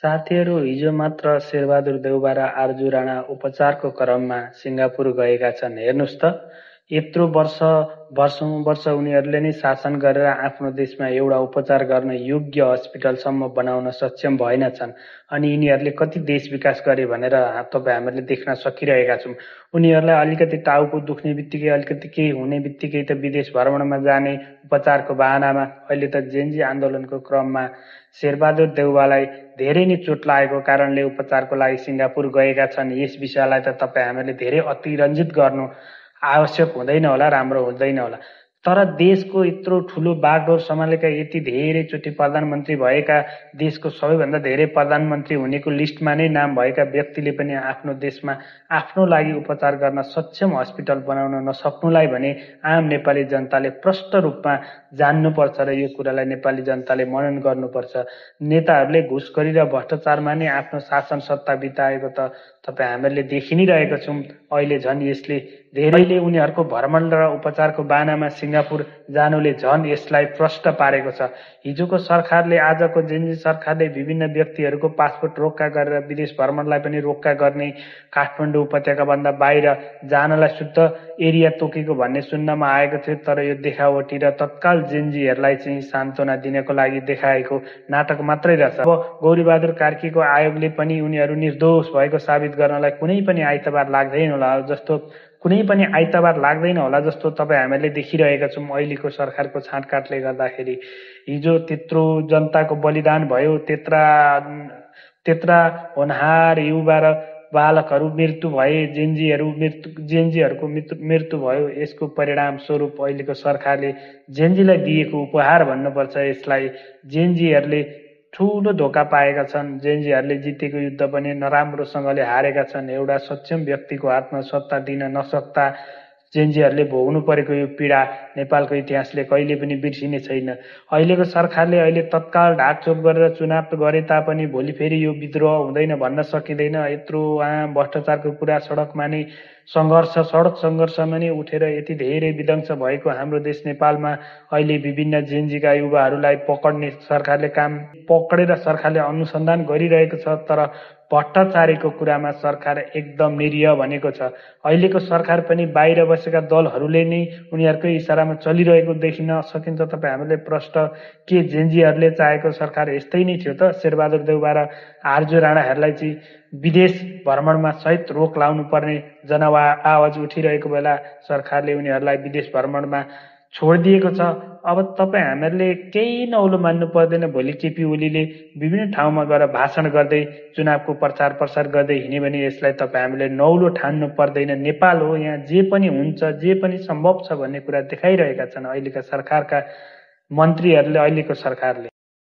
साथीहरू हिजो मात्र शेरबहादुर देउबा र आरजु राणा उपचारको क्रममा सिङ्गापुर गएका छन्। हेर्नुस् त, यत्रो वर्षौं वर्ष उनीहरूले नै शासन गरेर आफ्नो देशमा एउटा उपचार गर्न योग्य हस्पिटलसम्म बनाउन सक्षम भएनछन्। अनि यिनीहरूले कति देश विकास गरे भनेर तपाईँ हामीले देख्न सकिरहेका छौँ। उनीहरूलाई अलिकति टाउको दुख्ने बित्तिकै, अलिकति केही हुने बित्तिकै त विदेश भ्रमणमा जाने उपचारको बहानामा। अहिले त जेनजी आन्दोलनको क्रममा शेरबहादुर देउवालाई धेरै नै चोट लागेको कारणले उपचारको लागि सिङ्गापुर गएका छन्। यस विषयलाई त तपाईँ हामीले धेरै अतिरञ्जित गर्नु आवश्यक हुँदैन होला, राम्रो हुँदैन होला। तर देशको यत्रो ठुलो बागडोर सम्हालेका, यति धेरैचोटि प्रधानमन्त्री भएका, देशको सबैभन्दा धेरै प्रधानमन्त्री हुनेको लिस्टमा नै नाम भएका व्यक्तिले पनि आफ्नो देशमा आफ्नो लागि उपचार गर्न सक्षम हस्पिटल बनाउन नसक्नुलाई भने आम नेपाली जनताले प्रष्ट रूपमा जान्नुपर्छ र यो कुरालाई नेपाली जनताले मनन गर्नुपर्छ। नेताहरूले घुसखोरी र भ्रष्टाचारमा नै आफ्नो शासन सत्ता बिताएको त तपाईँ हामीले देखि नै रहेका छौँ। अहिले झन् यसले धेरैले उनीहरूको भ्रमण र उपचारको बानामा सिङ्गापुर जानुले झन् यसलाई प्रष्ट पारेको छ। हिजोको सरकारले, आजको जेनजी सरकारले विभिन्न व्यक्तिहरूको पासपोर्ट रोक्का गरेर विदेश भ्रमणलाई पनि रोक्का गर्ने, काठमाडौँ उपत्यकाभन्दा बाहिर जानलाई शुद्ध एरिया तोकेको भन्ने सुन्नमा आएको थियो। तर यो देखावटी र तत्काल जेनजीहरूलाई चाहिँ सान्त्वना दिनको लागि देखाएको नाटक मात्रै रहेछ। अब गौरीबहादुर कार्कीको आयोगले पनि उनीहरू निर्दोष भएको साबित गर्नलाई कुनै पनि आइतबार लाग्दैन होला जस्तो तपाईँ हामीले देखिरहेका छौँ। अहिलेको सरकारको छाँटकाटले गर्दाखेरि हिजो त्यत्रो जनताको बलिदान भयो, त्यत्रा होनहार युवा र बालकहरू मृत्यु भए, जेनजीहरूको मृत्यु भयो। यसको परिणाम स्वरूप अहिलेको सरकारले जेनजीलाई दिएको उपहार भन्नुपर्छ यसलाई। जेनजीहरूले ठूलो धोका पाएका छन्। जेनजीहरूले जितेको युद्ध पनि नराम्रोसँगले हारेका छन्। एउटा सक्षम व्यक्तिको हातमा सत्ता दिन नसक्दा जेनजीहरूले भोग्नु परेको यो पीडा नेपालको इतिहासले कहिले पनि बिर्सिने छैन। अहिलेको सरकारले अहिले तत्काल ढाकछोप गरेर चुनाव गरे तापनि भोलि फेरि यो विद्रोह हुँदैन भन्न सकिँदैन। यत्रो भ्रष्टाचारको कुरा, सडक सङ्घर्षमा नै उठेर यति धेरै विध्वंस भएको हाम्रो देश नेपालमा अहिले विभिन्न जेनजीका युवाहरूलाई पक्रेर सरकारले अनुसन्धान गरिरहेको छ। तर भ्रष्टाचारीको कुरामा सरकार एकदम निरीह भनेको छ। अहिलेको सरकार पनि बाहिर बसेका दलहरूले नै उनीहरूकै इसारामा चलिरहेको देखिन सकिन्छ। तपाईँ हामीले प्रष्ट के जेनजीहरूले चाहेको सरकार यस्तै नै थियो त? शेरबहादुर देउबा र आरजु राणाहरूलाई चाहिँ विदेश भ्रमणमा सहित रोक लाउनु पर्ने आवाज उठिरहेको बेला सरकारले उनीहरूलाई विदेश भ्रमणमा छोडिदिएको छ। अब तपाईँ हामीहरूले केही नौलो मान्नु पर्दैन। भोलि केपी ओलीले विभिन्न ठाउँमा गएर भाषण गर्दै चुनावको प्रचार प्रसार गर्दै हिँड्यो भने यसलाई तपाईँ हामीले नौलो ठान्नु पर्दैन। नेपाल हो, यहाँ जे पनि हुन्छ, जे पनि सम्भव छ भन्ने कुरा देखाइरहेका छन् अहिलेका सरकारका मन्त्रीहरूले, अहिलेको सरकारले।